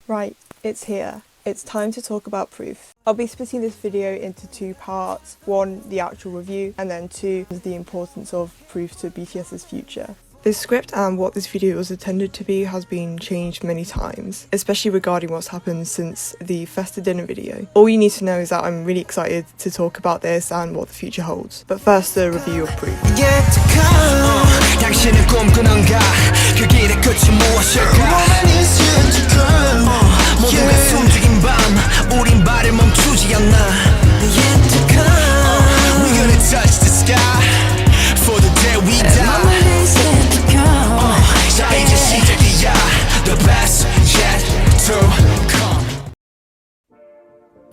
Right, it's here. It's time to talk about Proof. I'll be splitting this video into two parts. One, the actual review, and then two, the importance of Proof to BTS's future. The script and what this video was intended to be has been changed many times, especially regarding what's happened since the Festa dinner video. All you need to know is that I'm really excited to talk about this and what the future holds. But first, the review of Proof.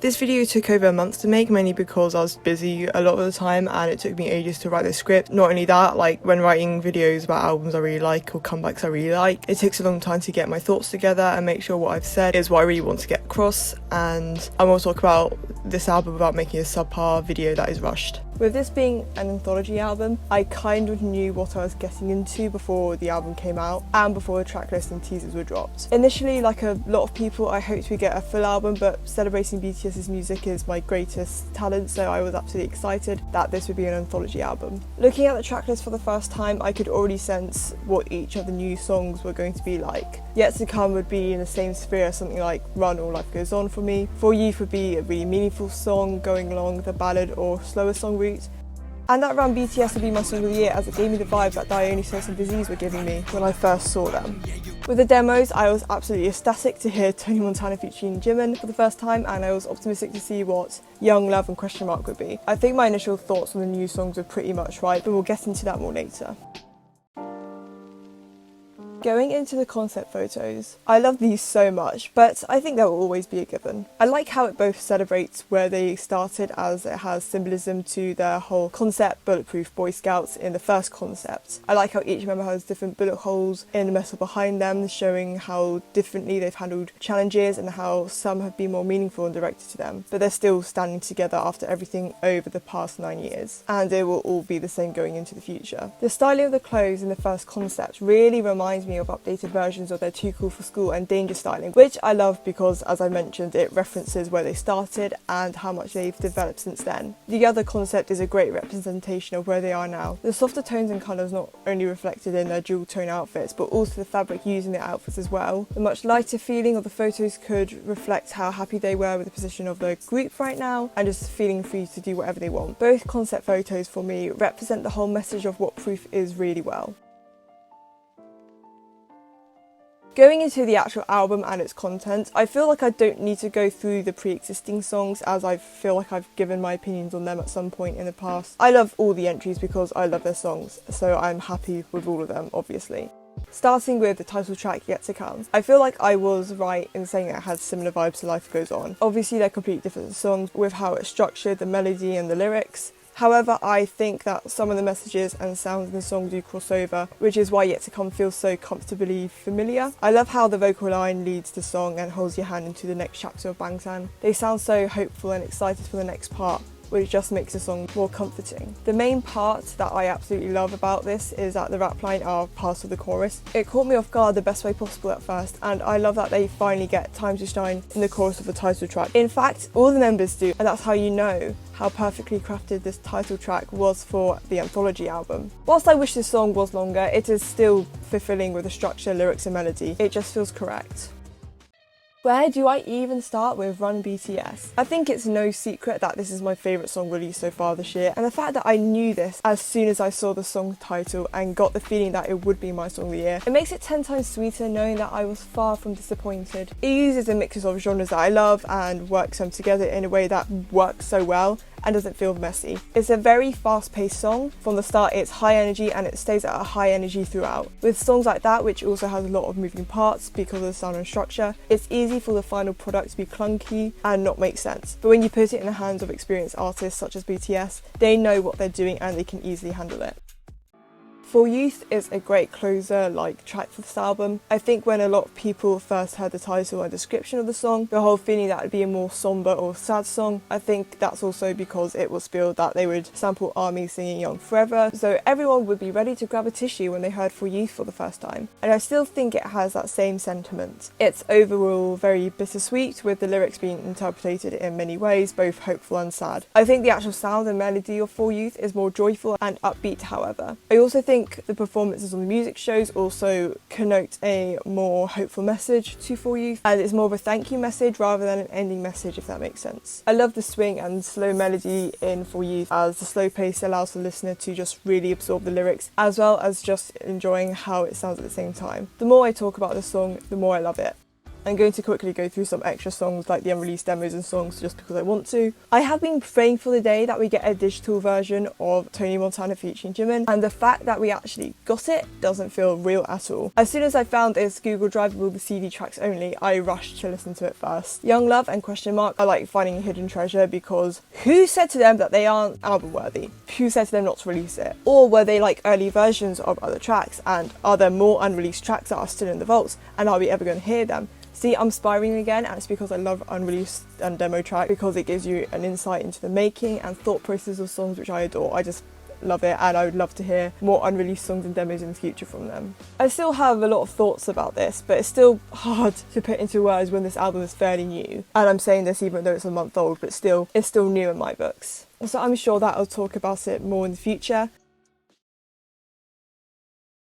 This video took over a month to make, mainly because I was busy a lot of the time and it took me ages to write the script. Not only that, like when writing videos about albums I really like or comebacks I really like, it takes a long time to get my thoughts together and make sure what I've said is what I really want to get across, and I want to talk about this album without making a subpar video that is rushed. With this being an anthology album, I kind of knew what I was getting into before the album came out and before the tracklist and teasers were dropped. Initially, like a lot of people, I hoped we get a full album, but celebrating BTS's music is my greatest talent, so I was absolutely excited that this would be an anthology album. Looking at the tracklist for the first time, I could already sense what each of the new songs were going to be like. Yet to Come would be in the same sphere as something like Run or Life Goes On for me. For Youth would be a really meaningful song going along the ballad or slower song route. And that Run BTS would be my song of the year, as it gave me the vibe that Dionysus and Disease were giving me when I first saw them. With the demos, I was absolutely ecstatic to hear Tony Montana featuring Jimin for the first time, and I was optimistic to see what Young Love and Question Mark would be. I think my initial thoughts on the new songs were pretty much right, but we'll get into that more later. Going into the concept photos, I love these so much, but I think they will always be a given. I like how it both celebrates where they started, as it has symbolism to their whole concept, Bulletproof Boy Scouts in the first concept. I like how each member has different bullet holes in the metal behind them, showing how differently they've handled challenges and how some have been more meaningful and directed to them, but they're still standing together after everything over the past 9 years, and it will all be the same going into the future. The styling of the clothes in the first concept really reminds me of updated versions of their Too Cool for School and Danger styling, which I love because, as I mentioned, it references where they started and how much they've developed since then. The other concept is a great representation of where they are now. The softer tones and colours not only reflected in their dual tone outfits, but also the fabric used in their outfits as well. The much lighter feeling of the photos could reflect how happy they were with the position of the group right now and just feeling free to do whatever they want. Both concept photos for me represent the whole message of what Proof is really well. Going into the actual album and its content, I feel like I don't need to go through the pre-existing songs, as I feel like I've given my opinions on them at some point in the past. I love all the entries because I love their songs, so I'm happy with all of them, obviously. Starting with the title track, Yet to Come. I feel like I was right in saying it had similar vibes to Life Goes On. Obviously they're completely different songs with how it's structured, the melody and the lyrics. However, I think that some of the messages and sounds in the song do cross over, which is why Yet to Come feels so comfortably familiar. I love how the vocal line leads the song and holds your hand into the next chapter of Bangtan. They sound so hopeful and excited for the next part, which just makes the song more comforting. The main part that I absolutely love about this is that the rap line are part of the chorus. It caught me off guard the best way possible at first, and I love that they finally get Time to Shine in the chorus of the title track. In fact, all the members do, and that's how you know how perfectly crafted this title track was for the anthology album. Whilst I wish this song was longer, it is still fulfilling with the structure, lyrics and melody. It just feels correct. Where do I even start with Run BTS? I think it's no secret that this is my favourite song released so far this year, and the fact that I knew this as soon as I saw the song title and got the feeling that it would be my song of the year, it makes it 10 times sweeter knowing that I was far from disappointed. It uses a mix of genres that I love and works them together in a way that works so well and doesn't feel messy. It's a very fast-paced song. From the start it's high energy and it stays at a high energy throughout. With songs like that, which also has a lot of moving parts because of the sound and structure, it's easy for the final product to be clunky and not make sense. But when you put it in the hands of experienced artists such as BTS, they know what they're doing and they can easily handle it. For Youth is a great closer track for this album. I think when a lot of people first heard the title and description of the song, the whole feeling that it would be a more somber or sad song. I think that's also because it was spilled that they would sample ARMY singing Young Forever, so everyone would be ready to grab a tissue when they heard For Youth for the first time. And I still think it has that same sentiment. It's overall very bittersweet, with the lyrics being interpreted in many ways, both hopeful and sad. I think the actual sound and melody of For Youth is more joyful and upbeat, however. I also think the performances on the music shows also connote a more hopeful message to For Youth, and it's more of a thank you message rather than an ending message, if that makes sense. I love the swing and slow melody in For Youth, as the slow pace allows the listener to just really absorb the lyrics, as well as just enjoying how it sounds at the same time. The more I talk about the song, the more I love it. I'm going to quickly go through some extra songs like the unreleased demos and songs just because I want to. I have been praying for the day that we get a digital version of Tony Montana featuring Jimin, and the fact that we actually got it doesn't feel real at all. As soon as I found its Google Drive with the CD tracks only, I rushed to listen to it first. Young Love and Question Mark are like finding a hidden treasure, because who said to them that they aren't album worthy? Who said to them not to release it? Or were they like early versions of other tracks, and are there more unreleased tracks that are still in the vaults, and are we ever going to hear them? See, I'm spiraling again, and it's because I love unreleased and demo track, because it gives you an insight into the making and thought process of songs, which I adore. I just love it, and I would love to hear more unreleased songs and demos in the future from them. I still have a lot of thoughts about this, but it's still hard to put into words when this album is fairly new. And I'm saying this even though it's a month old, but still, it's still new in my books. So I'm sure that I'll talk about it more in the future.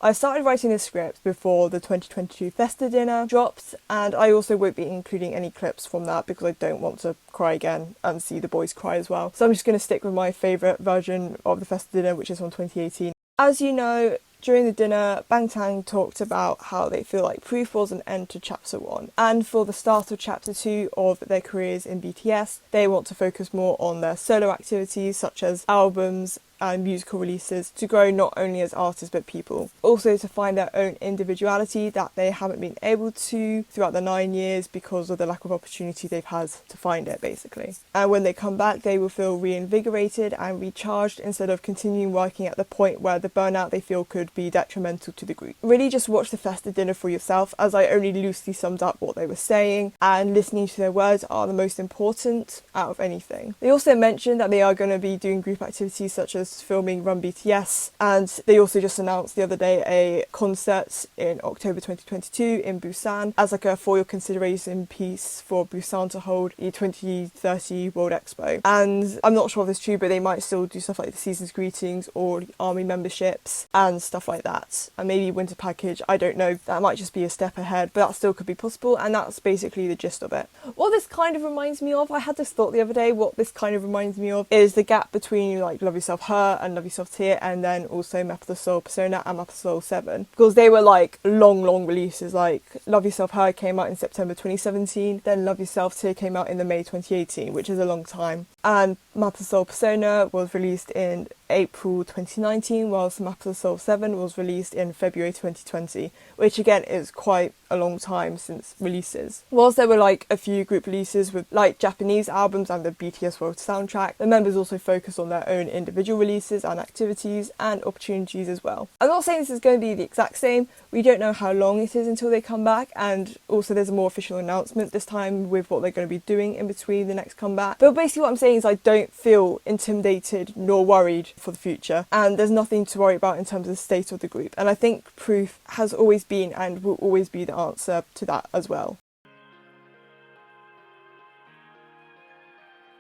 I started writing this script before the 2022 Festa dinner dropped, and I also won't be including any clips from that because I don't want to cry again and see the boys cry as well. So I'm just going to stick with my favourite version of the Festa dinner, which is from 2018. As you know, during the dinner, Bangtan talked about how they feel like Proof was an end to Chapter 1. And for the start of Chapter 2 of their careers in BTS, they want to focus more on their solo activities, such as albums and musical releases, to grow not only as artists but people. Also to find their own individuality that they haven't been able to throughout the 9 years because of the lack of opportunity they've had to find it, basically. And when they come back, they will feel reinvigorated and recharged instead of continuing working at the point where the burnout they feel could be detrimental to the group. Really just watch the Festa dinner for yourself, as I only loosely summed up what they were saying, and listening to their words are the most important out of anything. They also mentioned that they are going to be doing group activities such as filming Run BTS, and they also just announced the other day a concert in October 2022 in Busan as like a for your consideration piece for Busan to hold the 2030 World Expo. And I'm not sure if it's true, but they might still do stuff like the season's greetings or the army memberships and stuff like that, and maybe winter package. I don't know, that might just be a step ahead, but that still could be possible, and that's basically the gist of it. What this kind of reminds me of, I had this thought the other day, what this kind of reminds me of is the gap between like Love Yourself Her and Love Yourself Tear, and then also Map of the Soul Persona and Map of the Soul 7, because they were like long releases. Like Love Yourself Her came out in September 2017, then Love Yourself Tear came out in the May 2018, which is a long time, and Map of the Soul Persona was released in April 2019, whilst Map of the Soul 7 was released in February 2020, which again is quite a long time since releases. Whilst there were like a few group releases with like Japanese albums and the BTS World soundtrack, the members also focused on their own individual releases and activities and opportunities as well. I'm not saying this is going to be the exact same, we don't know how long it is until they come back, and also there's a more official announcement this time with what they're going to be doing in between the next comeback. But basically what I'm saying is I don't feel intimidated nor worried for the future, and there's nothing to worry about in terms of the state of the group, and I think Proof has always been and will always be the answer to that as well.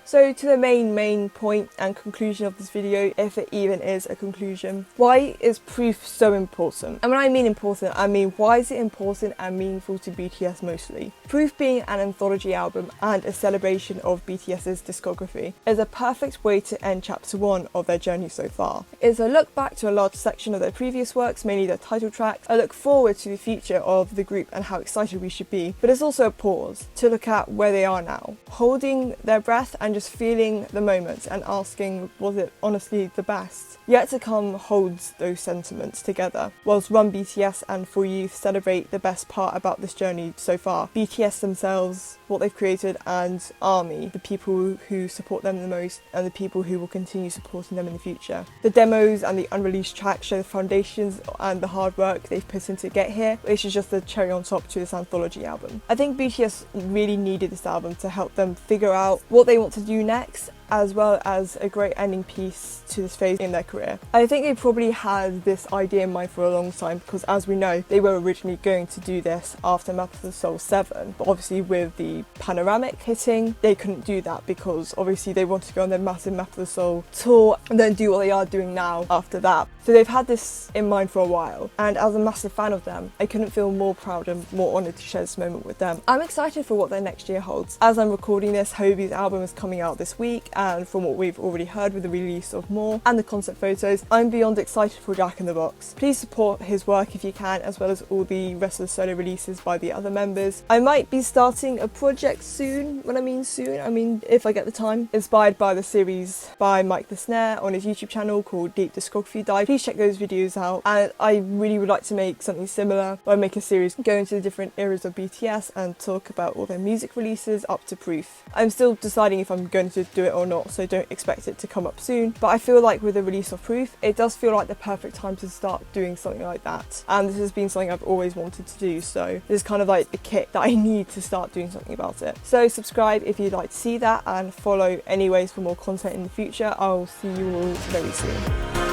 So to the main point and conclusion of this video, if it even is a conclusion. Why is Proof so important? And when I mean important, I mean why is it important and meaningful to BTS mostly? Proof being an anthology album and a celebration of BTS's discography is a perfect way to end chapter 1 of their journey so far. It's a look back to a large section of their previous works, mainly their title tracks, a look forward to the future of the group and how excited we should be, but it's also a pause to look at where they are now, holding their breath and and just feeling the moment and asking, was it honestly the best? Yet to Come holds those sentiments together, whilst Run BTS and For Youth celebrate the best part about this journey so far. BTS themselves, what they've created, and ARMY, the people who support them the most and the people who will continue supporting them in the future. The demos and the unreleased tracks show the foundations and the hard work they've put in to get here, which is just the cherry on top to this anthology album. I think BTS really needed this album to help them figure out what they want to do next, as well as a great ending piece to this phase in their career. I think they probably had this idea in mind for a long time because, as we know, they were originally going to do this after Map of the Soul 7, but obviously with the Panoramic hitting, they couldn't do that because obviously they wanted to go on their massive Map of the Soul tour and then do what they are doing now after that. So they've had this in mind for a while, and as a massive fan of them, I couldn't feel more proud and more honoured to share this moment with them. I'm excited for what their next year holds. As I'm recording this, Hobie's album is coming out this week, and from what we've already heard with the release of More and the concept photos, I'm beyond excited for Jack in the Box. Please support his work if you can, as well as all the rest of the solo releases by the other members. I might be starting a project soon. When I mean soon, I mean if I get the time. Inspired by the series by Mike the Snare on his YouTube channel called Deep Discography Dive. Please check those videos out, and I really would like to make something similar where I make a series going to the different eras of BTS and talk about all their music releases up to Proof. I'm still deciding if I'm going to do it or not, so don't expect it to come up soon, but I feel like with the release of Proof, it does feel like the perfect time to start doing something like that, and this has been something I've always wanted to do, so this is kind of like the kick that I need to start doing something about it. So subscribe if you'd like to see that, and follow anyways for more content in the future. I'll see you all very soon.